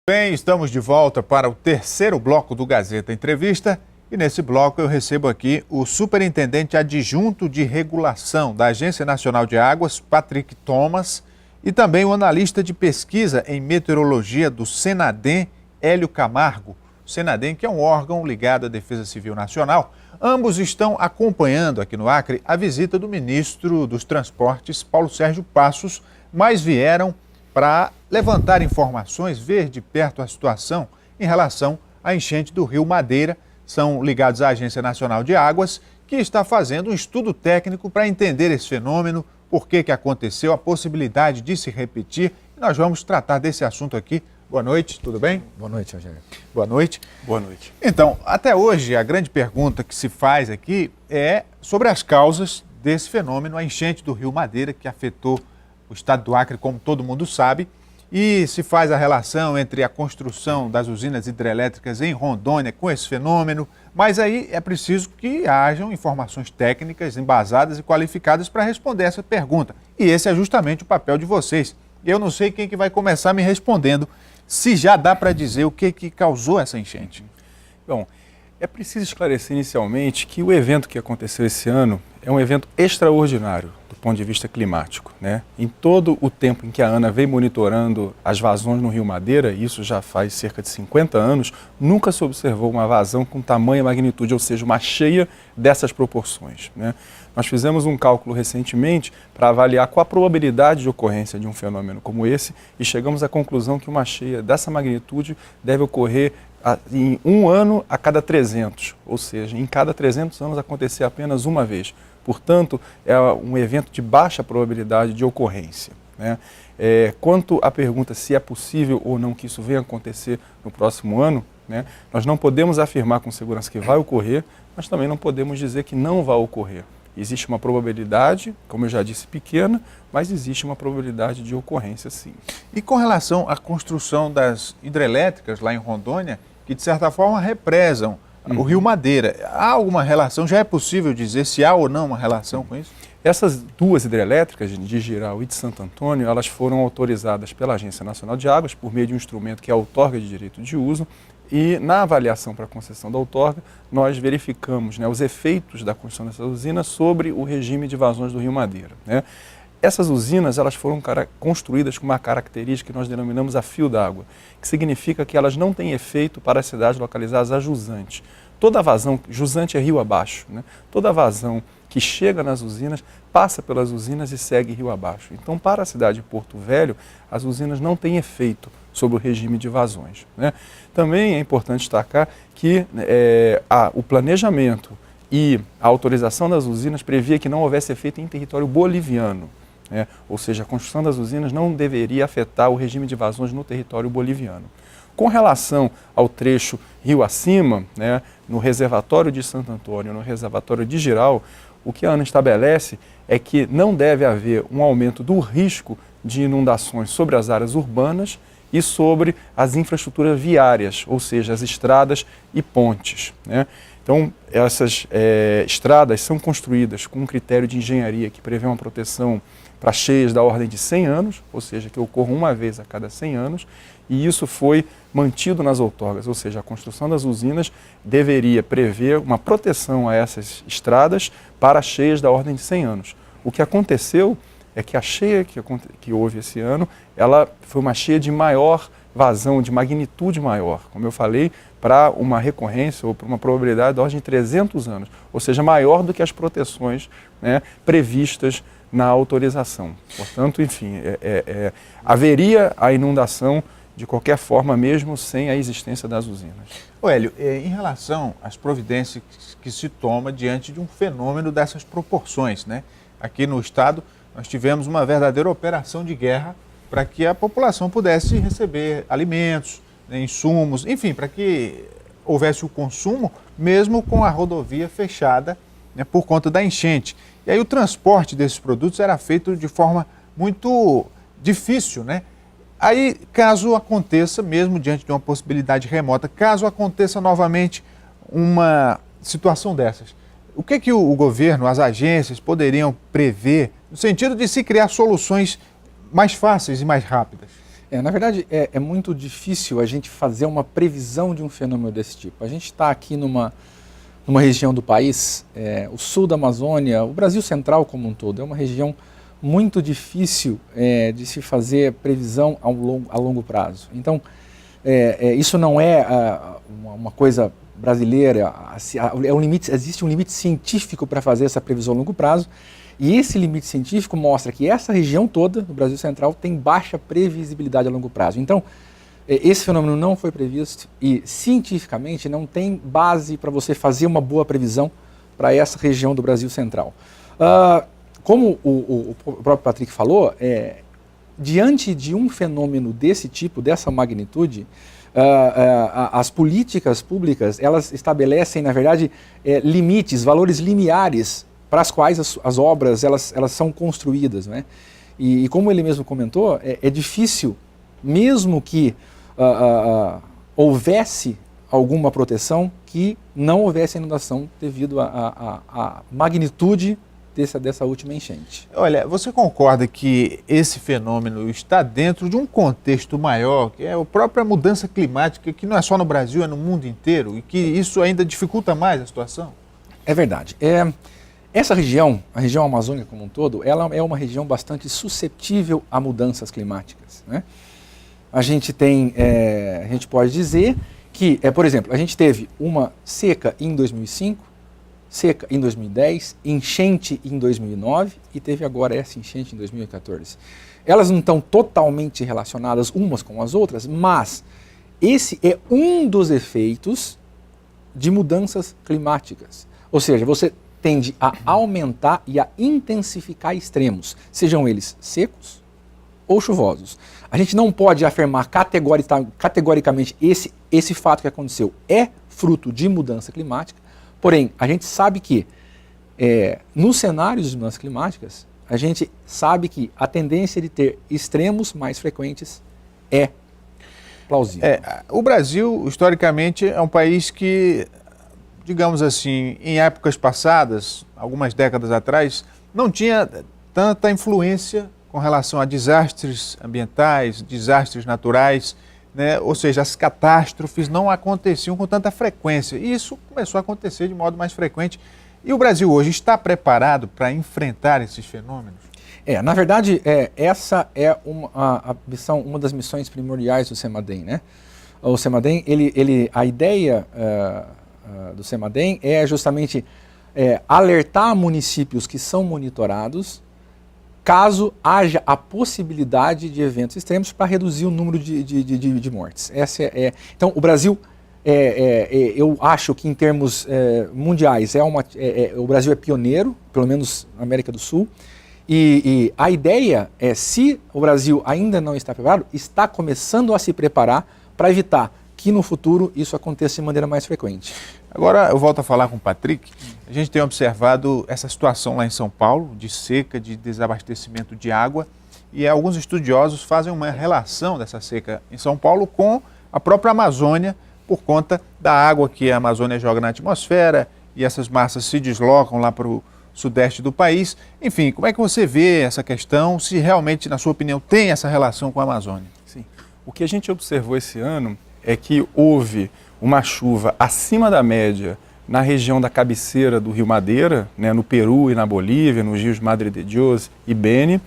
Bem, estamos de volta para o terceiro bloco do Gazeta Entrevista e nesse bloco eu recebo aqui o superintendente adjunto de regulação da Agência Nacional de Águas, Patrick Thomas, e também o analista de pesquisa em meteorologia do Senadem, Hélio Camargo. O Senadem, que é um órgão ligado à Defesa Civil Nacional. Ambos estão acompanhando aqui no Acre a visita do ministro dos Transportes, Paulo Sérgio Passos, mas vieram para levantar informações, ver de perto a situação em relação à enchente do Rio Madeira. São ligados à Agência Nacional de Águas, que está fazendo um estudo técnico para entender esse fenômeno, por que aconteceu, a possibilidade de se repetir. E nós vamos tratar desse assunto aqui. Boa noite, tudo bem? Boa noite, Rogério. Boa noite. Boa noite. Então, até hoje, a grande pergunta que se faz aqui é sobre as causas desse fenômeno, a enchente do Rio Madeira, que afetou o estado do Acre, como todo mundo sabe, e se faz a relação entre a construção das usinas hidrelétricas em Rondônia com esse fenômeno, mas aí é preciso que hajam informações técnicas embasadas e qualificadas para responder essa pergunta. E esse é justamente o papel de vocês. Eu não sei quem que vai começar me respondendo, se já dá para dizer o que causou essa enchente. Bom, é preciso esclarecer inicialmente que o evento que aconteceu esse ano é um evento extraordinário do ponto de vista climático, né? Em todo o tempo em que a ANA vem monitorando as vazões no Rio Madeira, isso já faz cerca de 50 anos, nunca se observou uma vazão com tamanha magnitude, ou seja, uma cheia dessas proporções, né? Nós fizemos um cálculo recentemente para avaliar qual a probabilidade de ocorrência de um fenômeno como esse e chegamos à conclusão que uma cheia dessa magnitude deve ocorrer em um ano a cada 300, ou seja, em cada 300 anos acontecer apenas uma vez. Portanto, é um evento de baixa probabilidade de ocorrência, né? Quanto à pergunta se é possível ou não que isso venha acontecer no próximo ano, né, nós não podemos afirmar com segurança que vai ocorrer, mas também não podemos dizer que não vai ocorrer. Existe uma probabilidade, como eu já disse, pequena, mas existe uma probabilidade de ocorrência, sim. E com relação à construção das hidrelétricas lá em Rondônia, que de certa forma represam o Rio Madeira, há alguma relação? Já é possível dizer se há ou não uma relação com isso? Essas duas hidrelétricas, de Jirau e de Santo Antônio, elas foram autorizadas pela Agência Nacional de Águas por meio de um instrumento que é a outorga de direito de uso. E na avaliação para a concessão da outorga, nós verificamos, né, os efeitos da construção dessas usinas sobre o regime de vazões do Rio Madeira, né? Essas usinas elas foram construídas com uma característica que nós denominamos a fio d'água, que significa que elas não têm efeito para as cidades localizadas a jusante. Toda vazão, jusante é rio abaixo, né? Toda vazão que chega nas usinas, passa pelas usinas e segue rio abaixo. Então, para a cidade de Porto Velho, as usinas não têm efeito sobre o regime de vazões, né? Também é importante destacar que o planejamento e a autorização das usinas previa que não houvesse efeito em território boliviano, né? Ou seja, a construção das usinas não deveria afetar o regime de vazões no território boliviano. Com relação ao trecho rio acima, né, no reservatório de Santo Antônio, no reservatório de Jirau, o que a ANA estabelece é que não deve haver um aumento do risco de inundações sobre as áreas urbanas e sobre as infraestruturas viárias, ou seja, as estradas e pontes, né? Então, essas estradas são construídas com um critério de engenharia que prevê uma proteção para cheias da ordem de 100 anos, ou seja, que ocorram uma vez a cada 100 anos, e isso foi mantido nas outorgas, ou seja, a construção das usinas deveria prever uma proteção a essas estradas para cheias da ordem de 100 anos. O que aconteceu é que a cheia que houve esse ano, ela foi uma cheia de maior vazão, de magnitude maior, como eu falei, para uma recorrência ou para uma probabilidade da ordem de 300 anos, ou seja, maior do que as proteções, né, previstas na autorização. Portanto, enfim, haveria a inundação de qualquer forma, mesmo sem a existência das usinas. Hélio, em relação às providências que se toma diante de um fenômeno dessas proporções, né? Aqui no estado, nós tivemos uma verdadeira operação de guerra para que a população pudesse receber alimentos, né, insumos, enfim, para que houvesse o consumo, mesmo com a rodovia fechada, né, por conta da enchente. E aí o transporte desses produtos era feito de forma muito difícil, né? Aí, caso aconteça, mesmo diante de uma possibilidade remota, caso aconteça novamente uma situação dessas, o que o governo, as agências poderiam prever no sentido de se criar soluções mais fáceis e mais rápidas? Na verdade, é muito difícil a gente fazer uma previsão de um fenômeno desse tipo. A gente está aqui numa região do país, o sul da Amazônia, o Brasil Central como um todo, é uma região muito difícil de se fazer previsão a longo prazo. Então, isso não é uma coisa brasileira, existe um limite científico para fazer essa previsão a longo prazo, e esse limite científico mostra que essa região toda do Brasil Central tem baixa previsibilidade a longo prazo. Então, esse fenômeno não foi previsto e, cientificamente, não tem base para você fazer uma boa previsão para essa região do Brasil Central. Como o próprio Patrick falou, diante de um fenômeno desse tipo, dessa magnitude, as políticas públicas, elas estabelecem, na verdade, limites, valores limiares para as quais as obras elas são construídas, né? E como ele mesmo comentou, é difícil, mesmo que houvesse alguma proteção, que não houvesse inundação devido à magnitude dessa última enchente. Olha, você concorda que esse fenômeno está dentro de um contexto maior, que é a própria mudança climática, que não é só no Brasil, é no mundo inteiro, e que isso ainda dificulta mais a situação? É verdade. Essa região, a região amazônica como um todo, ela é uma região bastante suscetível a mudanças climáticas, né? A gente pode dizer que, por exemplo, a gente teve uma seca em 2005, seca em 2010, enchente em 2009 e teve agora essa enchente em 2014. Elas não estão totalmente relacionadas umas com as outras, mas esse é um dos efeitos de mudanças climáticas. Ou seja, você tende a aumentar e a intensificar extremos, sejam eles secos ou chuvosos. A gente não pode afirmar categoricamente esse fato que aconteceu é fruto de mudança climática, porém, a gente sabe que nos cenários de mudanças climáticas, a gente sabe que a tendência de ter extremos mais frequentes é plausível. O Brasil, historicamente, é um país que, digamos assim, em épocas passadas, algumas décadas atrás, não tinha tanta influência com relação a desastres ambientais, desastres naturais, né? Ou seja, as catástrofes não aconteciam com tanta frequência. E isso começou a acontecer de modo mais frequente. E o Brasil hoje está preparado para enfrentar esses fenômenos? Na verdade, essa é uma das missões primordiais do CEMADEM, né? O CEMADEM, a ideia do CEMADEM é justamente alertar municípios que são monitorados caso haja a possibilidade de eventos extremos para reduzir o número de mortes. Então, o Brasil, eu acho que em termos mundiais, o Brasil é pioneiro, pelo menos na América do Sul, e a ideia é, se o Brasil ainda não está preparado, está começando a se preparar para evitar que no futuro isso aconteça de maneira mais frequente. Agora eu volto a falar com o Patrick. A gente tem observado essa situação lá em São Paulo, de seca, de desabastecimento de água, e alguns estudiosos fazem uma relação dessa seca em São Paulo com a própria Amazônia, por conta da água que a Amazônia joga na atmosfera, e essas massas se deslocam lá para o sudeste do país. Enfim, como é que você vê essa questão, se realmente, na sua opinião, tem essa relação com a Amazônia? Sim. O que a gente observou esse ano é que houve uma chuva acima da média na região da cabeceira do Rio Madeira, né, no Peru e na Bolívia, nos rios Madre de Dios e Beni,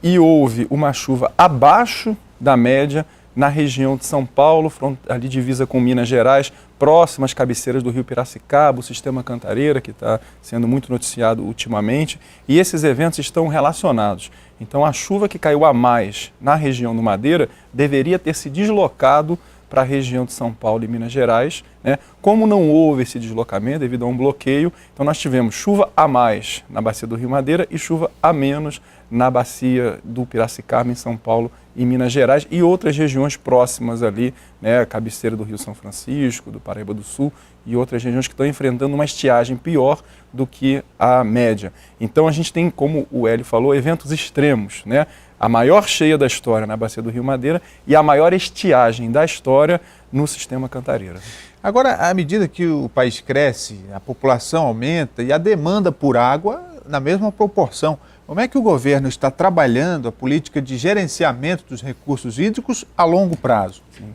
e houve uma chuva abaixo da média na região de São Paulo, ali divisa com Minas Gerais, próximo às cabeceiras do Rio Piracicaba, o sistema Cantareira, que está sendo muito noticiado ultimamente, e esses eventos estão relacionados. Então, a chuva que caiu a mais na região do Madeira deveria ter se deslocado para a região de São Paulo e Minas Gerais, né? Como não houve esse deslocamento devido a um bloqueio, então nós tivemos chuva a mais na bacia do Rio Madeira e chuva a menos na bacia do Piracicaba, em São Paulo e Minas Gerais, e outras regiões próximas ali, né? A cabeceira do Rio São Francisco, do Paraíba do Sul e outras regiões que estão enfrentando uma estiagem pior do que a média. Então a gente tem, como o Hélio falou, eventos extremos, né? A maior cheia da história na bacia do Rio Madeira e a maior estiagem da história no sistema Cantareira. Agora, à medida que o país cresce, a população aumenta e a demanda por água na mesma proporção. Como é que o governo está trabalhando a política de gerenciamento dos recursos hídricos a longo prazo? Sim.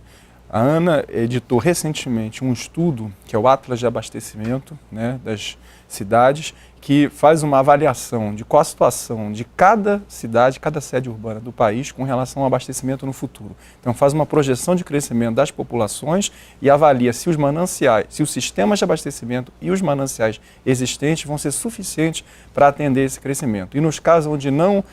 A ANA editou recentemente um estudo, que é o Atlas de Abastecimento, né, das cidades, que faz uma avaliação de qual a situação de cada cidade, cada sede urbana do país com relação ao abastecimento no futuro. Então faz uma projeção de crescimento das populações e avalia se os mananciais, se os sistemas de abastecimento e os mananciais existentes vão ser suficientes para atender esse crescimento. E nos casos onde não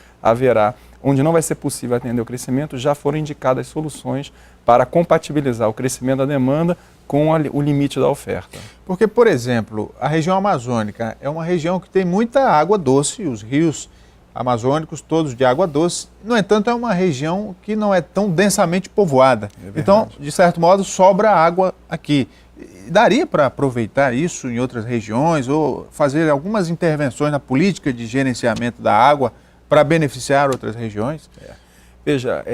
vai ser possível atender o crescimento, já foram indicadas soluções para compatibilizar o crescimento da demanda com o limite da oferta. Porque, por exemplo, a região amazônica é uma região que tem muita água doce, os rios amazônicos todos de água doce. No entanto, é uma região que não é tão densamente povoada. Então, de certo modo, sobra água aqui. Daria para aproveitar isso em outras regiões ou fazer algumas intervenções na política de gerenciamento da água para beneficiar outras regiões? Veja,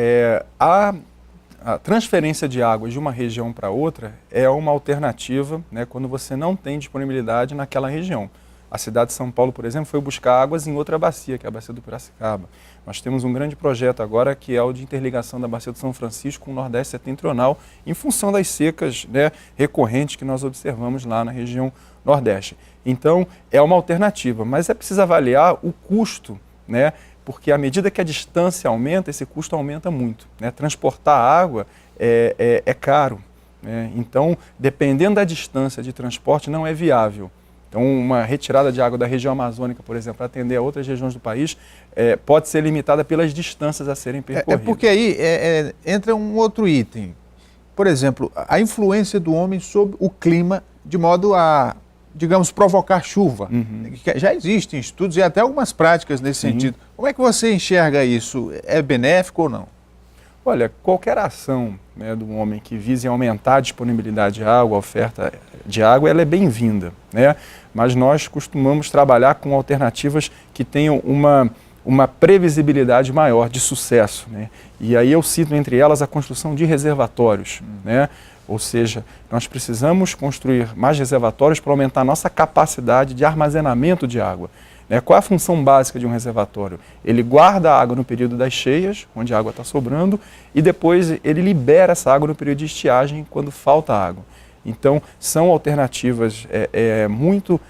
a transferência de água de uma região para outra é uma alternativa, né, quando você não tem disponibilidade naquela região. A cidade de São Paulo, por exemplo, foi buscar águas em outra bacia, que é a bacia do Piracicaba. Nós temos um grande projeto agora que é o de interligação da bacia do São Francisco com o Nordeste Setentrional, em função das secas, né, recorrentes que nós observamos lá na região Nordeste. Então, é uma alternativa, mas é preciso avaliar o custo, né, porque à medida que a distância aumenta, esse custo aumenta muito, né? Transportar água é caro, né? Então, dependendo da distância de transporte, não é viável. Então, uma retirada de água da região amazônica, por exemplo, para atender a outras regiões do país, pode ser limitada pelas distâncias a serem percorridas. Porque aí entra um outro item. Por exemplo, a influência do homem sobre o clima de modo a, digamos, provocar chuva. Já existem estudos e até algumas práticas nesse sentido. Como é que você enxerga isso? É benéfico ou não? Olha, qualquer ação, né, do homem que vise aumentar a disponibilidade de água, a oferta de água, ela é bem-vinda, né? Mas nós costumamos trabalhar com alternativas que tenham uma previsibilidade maior de sucesso, né? E aí eu cito entre elas a construção de reservatórios, né? Ou seja, nós precisamos construir mais reservatórios para aumentar a nossa capacidade de armazenamento de água. Qual é a função básica de um reservatório? Ele guarda a água no período das cheias, onde a água está sobrando, e depois ele libera essa água no período de estiagem, quando falta água. Então, são alternativas muito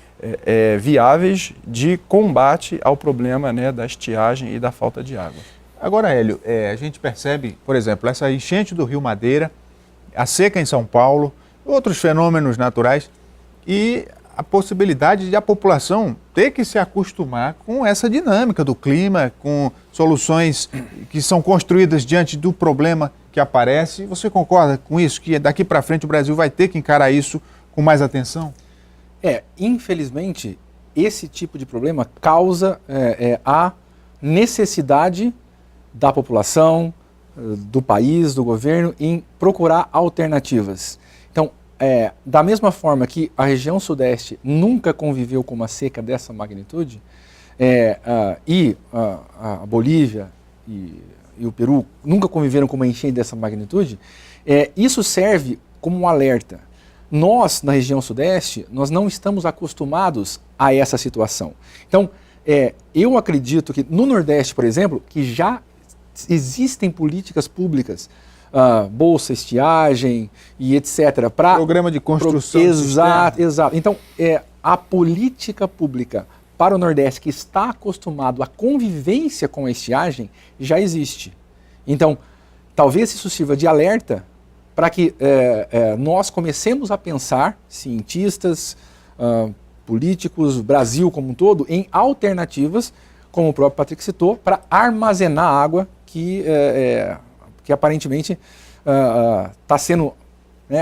viáveis de combate ao problema, né, da estiagem e da falta de água. Agora, Hélio, a gente percebe, por exemplo, essa enchente do Rio Madeira, a seca em São Paulo, outros fenômenos naturais e a possibilidade de a população ter que se acostumar com essa dinâmica do clima, com soluções que são construídas diante do problema que aparece. Você concorda com isso, que daqui para frente o Brasil vai ter que encarar isso com mais atenção? Infelizmente, esse tipo de problema causa a necessidade da população, do país, do governo, em procurar alternativas. Então, da mesma forma que a região sudeste nunca conviveu com uma seca dessa magnitude, a Bolívia e o Peru nunca conviveram com uma enchente dessa magnitude, isso serve como um alerta. Nós, na região sudeste, nós não estamos acostumados a essa situação. Então, eu acredito que no Nordeste, por exemplo, que já existem políticas públicas, bolsa, estiagem e etc. Programa de construção. Exato. Então, a política pública para o Nordeste que está acostumado à convivência com a estiagem já existe. Então, talvez isso sirva de alerta para que nós comecemos a pensar, cientistas, políticos, Brasil como um todo, em alternativas, como o próprio Patrick citou, para armazenar água que aparentemente está sendo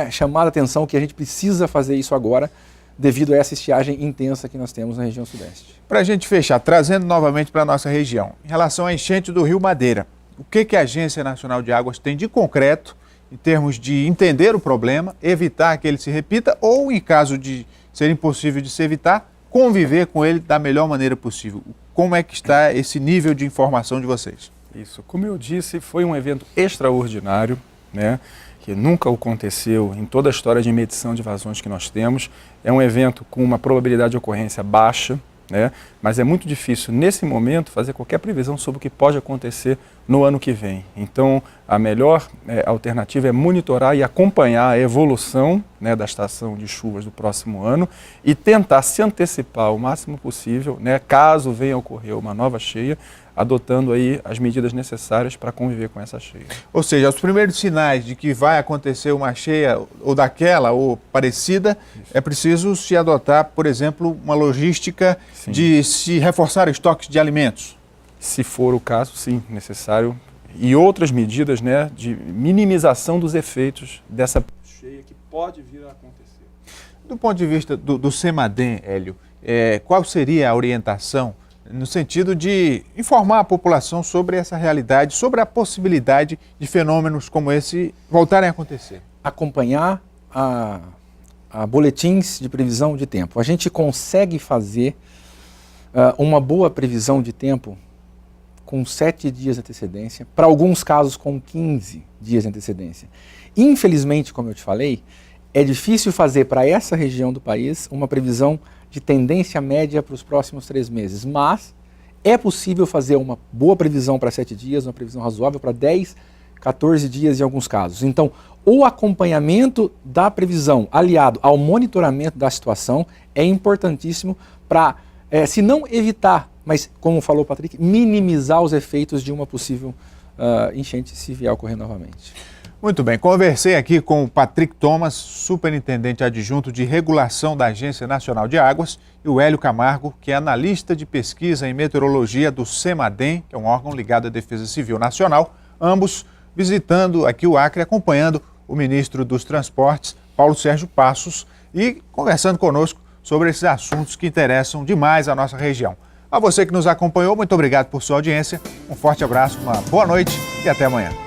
chamada a atenção que a gente precisa fazer isso agora devido a essa estiagem intensa que nós temos na região sudeste. Para a gente fechar, trazendo novamente para a nossa região, em relação à enchente do Rio Madeira, o que a Agência Nacional de Águas tem de concreto em termos de entender o problema, evitar que ele se repita ou, em caso de ser impossível de se evitar, conviver com ele da melhor maneira possível? Como é que está esse nível de informação de vocês? Isso, como eu disse, foi um evento extraordinário, né, que nunca aconteceu em toda a história de medição de vazões que nós temos. É um evento com uma probabilidade de ocorrência baixa, né? Mas é muito difícil, nesse momento, fazer qualquer previsão sobre o que pode acontecer no ano que vem. Então, a melhor alternativa é monitorar e acompanhar a evolução, né, da estação de chuvas do próximo ano e tentar se antecipar o máximo possível, né, caso venha a ocorrer uma nova cheia, adotando aí as medidas necessárias para conviver com essa cheia. Ou seja, os primeiros sinais de que vai acontecer uma cheia ou daquela ou parecida, é preciso se adotar, por exemplo, uma logística Sim. de se reforçar estoques de alimentos. Se for o caso, sim, necessário. E outras medidas, né, de minimização dos efeitos dessa cheia que pode vir a acontecer. Do ponto de vista do CEMADEM, Hélio, qual seria a orientação no sentido de informar a população sobre essa realidade, sobre a possibilidade de fenômenos como esse voltarem a acontecer? Acompanhar a boletins de previsão de tempo. A gente consegue fazer uma boa previsão de tempo com 7 dias de antecedência, para alguns casos com 15 dias de antecedência. Infelizmente, como eu te falei, é difícil fazer para essa região do país uma previsão de tendência média para os próximos 3 meses, mas é possível fazer uma boa previsão para 7 dias, uma previsão razoável para 10, 14 dias em alguns casos. Então, o acompanhamento da previsão aliado ao monitoramento da situação é importantíssimo para, se não evitar, mas como falou o Patrick, minimizar os efeitos de uma possível enchente se vier a ocorrer novamente. Muito bem, conversei aqui com o Patrick Thomas, superintendente adjunto de regulação da Agência Nacional de Águas, e o Hélio Camargo, que é analista de pesquisa em meteorologia do CEMADEM, que é um órgão ligado à Defesa Civil Nacional, ambos visitando aqui o Acre, acompanhando o ministro dos Transportes, Paulo Sérgio Passos, e conversando conosco sobre esses assuntos que interessam demais a nossa região. A você que nos acompanhou, muito obrigado por sua audiência, um forte abraço, uma boa noite e até amanhã.